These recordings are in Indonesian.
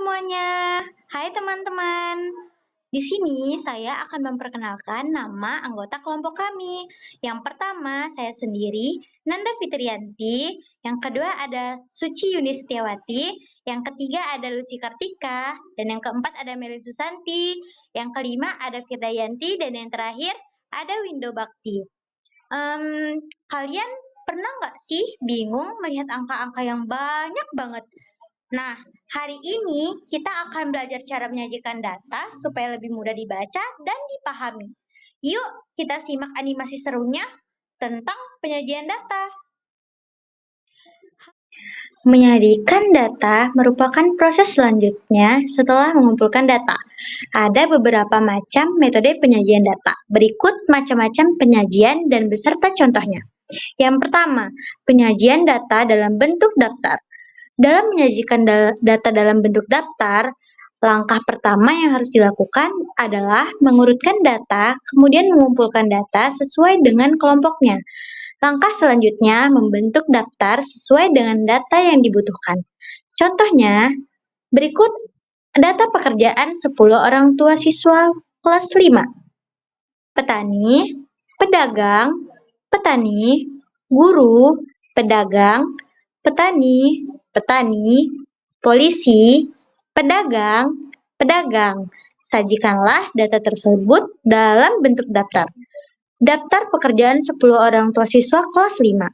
semuanya. Hai teman-teman. Di sini saya akan memperkenalkan nama anggota kelompok kami. Yang pertama, saya sendiri, Nanda Fitrianti. Yang kedua ada Suci Yuni Setiawati. Yang ketiga ada Lucy Kartika. Dan yang keempat ada Melin Susanti. Yang kelima ada Firdayanti. Dan yang terakhir ada Windo Bakti. Kalian pernah nggak sih bingung melihat angka-angka yang banyak banget? Nah, hari ini kita akan belajar cara menyajikan data supaya lebih mudah dibaca dan dipahami. Yuk, kita simak animasi serunya tentang penyajian data. Menyajikan data merupakan proses selanjutnya setelah mengumpulkan data. Ada beberapa macam metode penyajian data. Berikut macam-macam penyajian dan beserta contohnya. Yang pertama, penyajian data dalam bentuk daftar. Dalam menyajikan data dalam bentuk daftar, langkah pertama yang harus dilakukan adalah mengurutkan data, kemudian mengumpulkan data sesuai dengan kelompoknya. Langkah selanjutnya membentuk daftar sesuai dengan data yang dibutuhkan. Contohnya, berikut data pekerjaan 10 orang tua siswa kelas 5. Petani, pedagang, petani, guru, pedagang, petani, polisi, pedagang, pedagang. Sajikanlah data tersebut dalam bentuk daftar. Daftar pekerjaan 10 orang tua siswa kelas 5.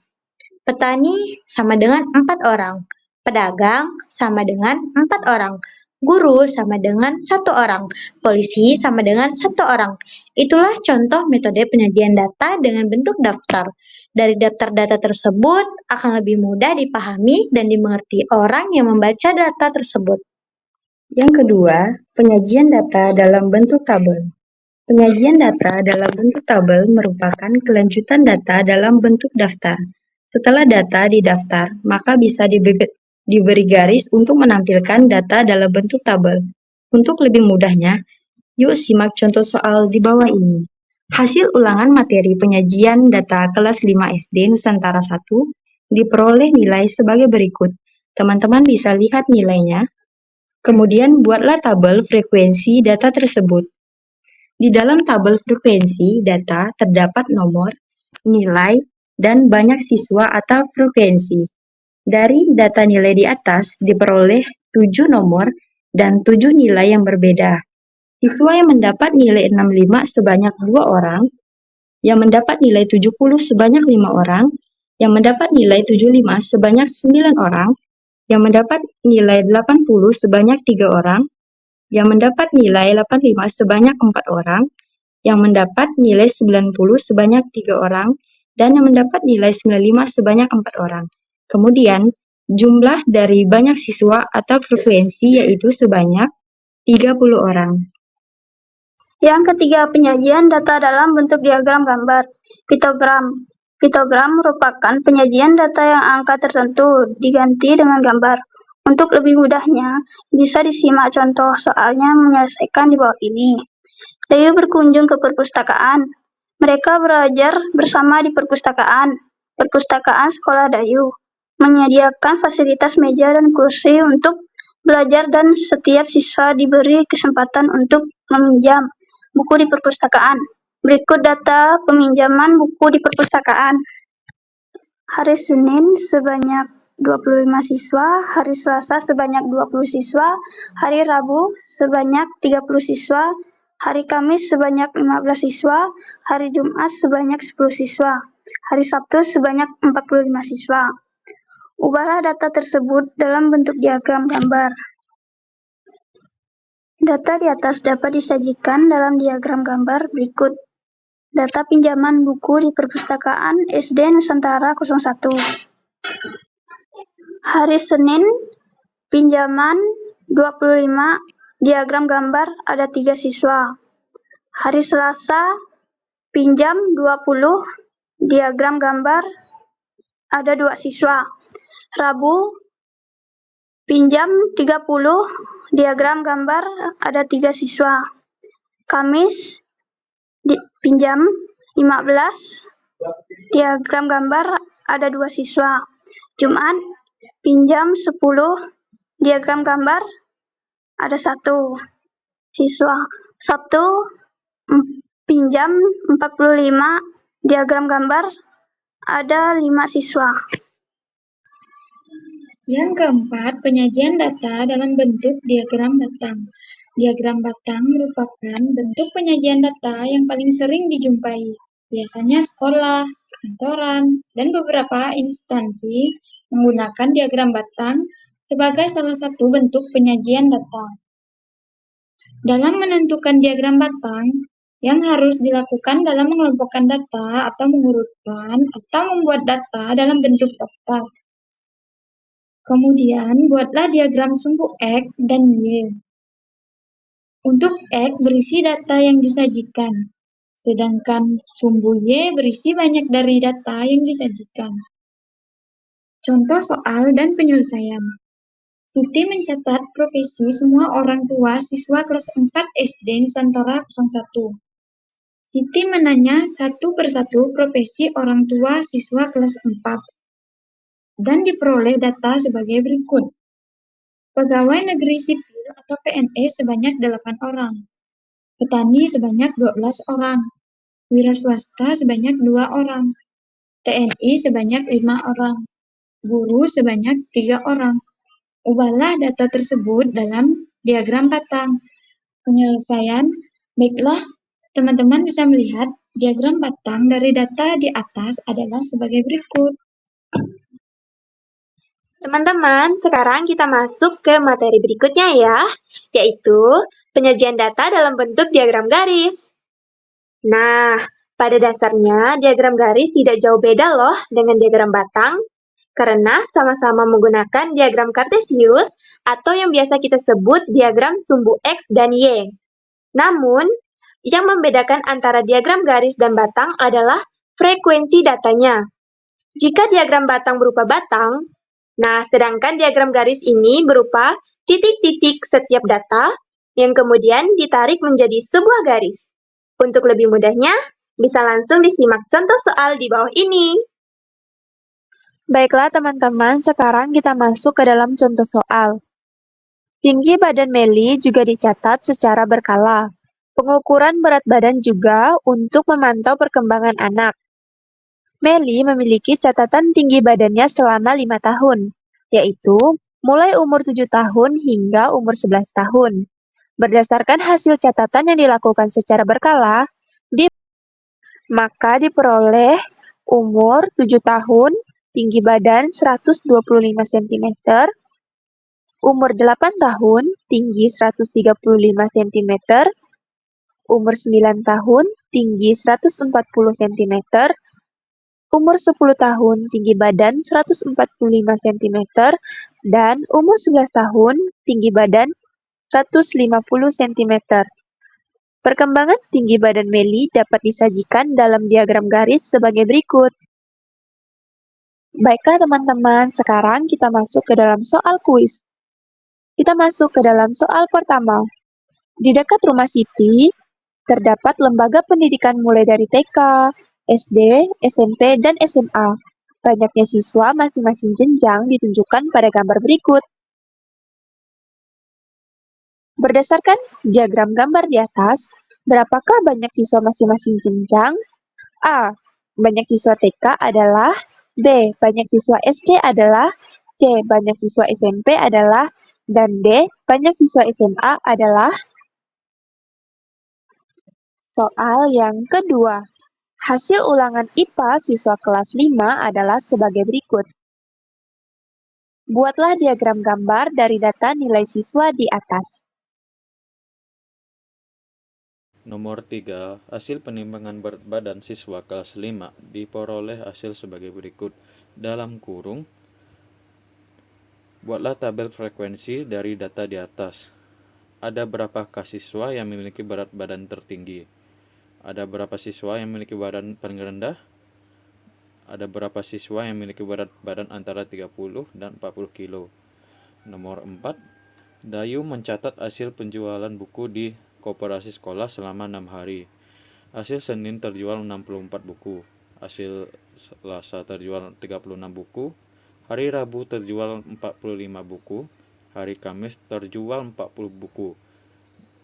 Petani sama dengan 4 orang. Pedagang sama dengan 4 orang. Guru sama dengan 1 orang. Polisi sama dengan 1 orang. Itulah contoh metode penyajian data dengan bentuk daftar. Dari daftar data tersebut akan lebih mudah dipahami dan dimengerti orang yang membaca data tersebut. Yang kedua, penyajian data dalam bentuk tabel. Penyajian data dalam bentuk tabel merupakan kelanjutan data dalam bentuk daftar. Setelah data didaftar, maka bisa diberi garis untuk menampilkan data dalam bentuk tabel. Untuk lebih mudahnya, yuk simak contoh soal di bawah ini. Hasil ulangan materi penyajian data kelas 5 SD Nusantara 1 diperoleh nilai sebagai berikut. Teman-teman bisa lihat nilainya. Kemudian buatlah tabel frekuensi data tersebut. Di dalam tabel frekuensi data terdapat nomor, nilai, dan banyak siswa atau frekuensi. Dari data nilai di atas diperoleh 7 nomor dan 7 nilai yang berbeda. Siswa yang mendapat nilai 65 sebanyak 2 orang, yang mendapat nilai 70 sebanyak 5 orang, yang mendapat nilai 75 sebanyak 9 orang, yang mendapat nilai 80 sebanyak 3 orang, yang mendapat nilai 85 sebanyak 4 orang, yang mendapat nilai 90 sebanyak 3 orang, dan yang mendapat nilai 95 sebanyak 4 orang. Kemudian, jumlah dari banyak siswa atau frekuensi yaitu sebanyak 30 orang. Yang ketiga, penyajian data dalam bentuk diagram gambar. Pitogram. Pitogram merupakan penyajian data yang angka tertentu diganti dengan gambar. Untuk lebih mudahnya, bisa disimak contoh soalnya menyelesaikan di bawah ini. Dayu berkunjung ke perpustakaan. Mereka belajar bersama di perpustakaan. Perpustakaan sekolah Dayu menyediakan fasilitas meja dan kursi untuk belajar dan setiap siswa diberi kesempatan untuk meminjam buku di perpustakaan. Berikut data peminjaman buku di perpustakaan. Hari Senin sebanyak 25 siswa, hari Selasa sebanyak 20 siswa, hari Rabu sebanyak 30 siswa, hari Kamis sebanyak 15 siswa, hari Jumat sebanyak 10 siswa, hari Sabtu sebanyak 45 siswa. Ubahlah data tersebut dalam bentuk diagram gambar. Data di atas dapat disajikan dalam diagram gambar berikut. Data pinjaman buku di perpustakaan SD Nusantara 01. Hari Senin, pinjaman 25, diagram gambar ada 3 siswa. Hari Selasa, pinjam 20, diagram gambar ada 2 siswa. Rabu, pinjam 30, diagram gambar ada 3 siswa. Kamis, pinjam 15, diagram gambar ada 2 siswa. Jumat, pinjam 10, diagram gambar ada 1 siswa. 1 pinjam 45, diagram gambar ada 5 siswa. Yang keempat, penyajian data dalam bentuk diagram batang. Diagram batang merupakan bentuk penyajian data yang paling sering dijumpai. Biasanya sekolah, kantoran, dan beberapa instansi menggunakan diagram batang sebagai salah satu bentuk penyajian data. Dalam menentukan diagram batang, yang harus dilakukan dalam mengelompokkan data atau mengurutkan atau membuat data dalam bentuk daftar. Kemudian, buatlah diagram sumbu X dan Y. Untuk X berisi data yang disajikan, sedangkan sumbu Y berisi banyak dari data yang disajikan. Contoh soal dan penyelesaian. Siti mencatat profesi semua orang tua siswa kelas 4 SD Nusantara 01. Siti menanya satu persatu profesi orang tua siswa kelas 4 dan diperoleh data sebagai berikut. Pegawai negeri sipil atau PNS sebanyak 8 orang. Petani sebanyak 12 orang. Wira swasta sebanyak 2 orang. TNI sebanyak 5 orang. Guru sebanyak 3 orang. Ubahlah data tersebut dalam diagram batang. Penyelesaian, baiklah, teman-teman bisa melihat diagram batang dari data di atas adalah sebagai berikut. Teman-teman, sekarang kita masuk ke materi berikutnya ya, yaitu penyajian data dalam bentuk diagram garis. Nah, pada dasarnya diagram garis tidak jauh beda loh dengan diagram batang, karena sama-sama menggunakan diagram kartesius atau yang biasa kita sebut diagram sumbu X dan Y. Namun, yang membedakan antara diagram garis dan batang adalah frekuensi datanya. Jika diagram batang berupa batang, nah sedangkan diagram garis ini berupa titik-titik setiap data yang kemudian ditarik menjadi sebuah garis. Untuk lebih mudahnya, bisa langsung disimak contoh soal di bawah ini. Baiklah teman-teman, sekarang kita masuk ke dalam contoh soal. Tinggi badan Meli juga dicatat secara berkala. Pengukuran berat badan juga untuk memantau perkembangan anak. Meli memiliki catatan tinggi badannya selama 5 tahun, yaitu mulai umur 7 tahun hingga umur 11 tahun. Berdasarkan hasil catatan yang dilakukan secara berkala, maka diperoleh umur 7 tahun, tinggi badan 125 cm, umur 8 tahun, tinggi 135 cm, umur 9 tahun, tinggi 140 cm, umur 10 tahun, tinggi badan 145 cm, dan umur 11 tahun, tinggi badan 150 cm. Perkembangan tinggi badan Meli dapat disajikan dalam diagram garis sebagai berikut. Baiklah teman-teman, sekarang kita masuk ke dalam soal kuis. Kita masuk ke dalam soal pertama. Di dekat rumah Siti, terdapat lembaga pendidikan mulai dari TK, SD, SMP, dan SMA. Banyaknya siswa masing-masing jenjang ditunjukkan pada gambar berikut. Berdasarkan diagram gambar di atas, berapakah banyak siswa masing-masing jenjang? A. Banyak siswa TK adalah, B. Banyak siswa SD adalah, C. Banyak siswa SMP adalah, dan D. Banyak siswa SMA adalah. Soal yang kedua. Hasil ulangan IPA siswa kelas 5 adalah sebagai berikut. Buatlah diagram gambar dari data nilai siswa di atas. Nomor 3. Hasil penimbangan berat badan siswa kelas 5 diperoleh hasil sebagai berikut. Dalam kurung, buatlah tabel frekuensi dari data di atas. Ada berapakah siswa yang memiliki berat badan tertinggi? Ada berapa siswa yang memiliki badan paling rendah? Ada berapa siswa yang memiliki berat badan antara 30 dan 40 kilo? Nomor 4. Dayu mencatat hasil penjualan buku di koperasi sekolah selama 6 hari. Hasil Senin terjual 64 buku. Hasil Selasa terjual 36 buku. Hari Rabu terjual 45 buku. hari Kamis terjual 40 buku,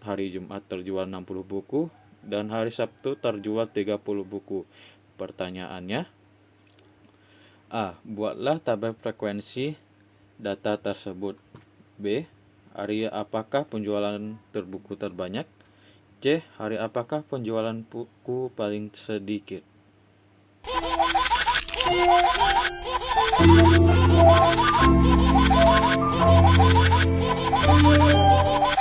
hari Jumat terjual 60 buku, dan hari Sabtu terjual 30 buku. Pertanyaannya, A. Buatlah tabel frekuensi data tersebut. B. Hari apakah penjualan buku terbanyak? C. Hari apakah penjualan buku paling sedikit?